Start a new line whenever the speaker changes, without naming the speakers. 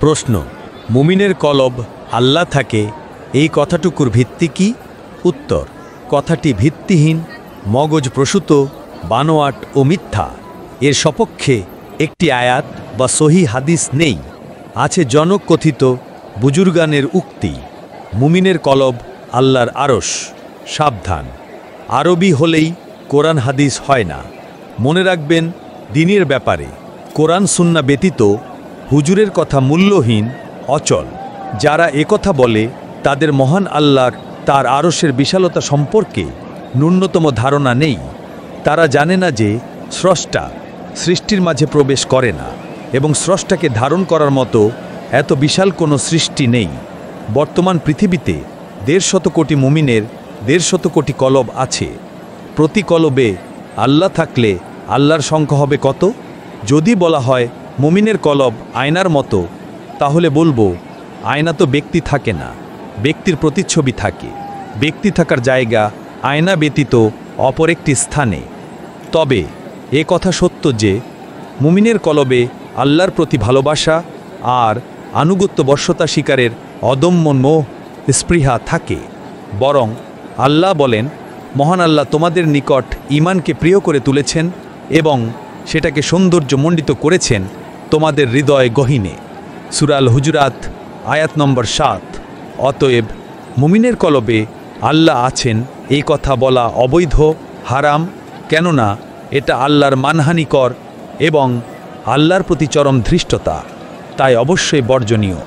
প্রশ্ন, মুমিনের কলব আল্লাহ থাকে এই কথাটুকুর ভিত্তি কি? উত্তর, কথাটি ভিত্তিহীন, মগজপ্রসূত, বানোয়াট ও মিথ্যা। এর সপক্ষে একটি আয়াত বা সহি হাদিস নেই। আছে জনকথিত বুজুর্গানের উক্তি, মুমিনের কলব আল্লাহর আরশ। সাবধান, আরবি হলেই কোরআন হাদিস হয় না। মনে রাখবেন, দ্বীনের ব্যাপারে কোরআন সুন্নাহ ব্যতীত হুজুরের কথা মূল্যহীন, অচল। যারা একথা বলে তাদের মহান আল্লাহর তার আরশের বিশালতা সম্পর্কে ন্যূনতম ধারণা নেই। তারা জানে না যে স্রষ্টা সৃষ্টির মাঝে প্রবেশ করে না এবং স্রষ্টাকে ধারণ করার মতো এত বিশাল কোনো সৃষ্টি নেই। বর্তমান পৃথিবীতে 150 কোটি মুমিনের 150 কোটি কলব আছে। প্রতি কলবে আল্লাহ থাকলে আল্লাহর সংখ্যা হবে কত? যদি বলা হয় মুমিনের কলব আয়নার মতো, তাহলে বলবো আয়না তো ব্যক্তি থাকে না, ব্যক্তির প্রতিচ্ছবি থাকে। ব্যক্তি থাকার জায়গা আয়না ব্যতীত অপর একটি স্থানে। তবে এ কথা সত্য যে মুমিনের কলবে আল্লাহর প্রতি ভালোবাসা আর আনুগত্য বর্ষতা শিকারের অদম্য মোহ স্পৃহা থাকে। বরং আল্লাহ বলেন, মহান আল্লাহ তোমাদের নিকট ঈমানকে প্রিয় করে তুলেছেন এবং সেটাকে সৌন্দর্যমণ্ডিত করেছেন তোমাদের হৃদয় গহীনে। সূরা আল হুজুরাত আয়াত নম্বর 7। অতএব মুমিনের কলবে আল্লাহ আছেন এই কথা বলা অবৈধ, হারাম। কেননা এটা আল্লাহর মানহানিকর এবং আল্লাহর প্রতি চরম ধৃষ্টতা, তাই অবশ্যই বর্জনীয়।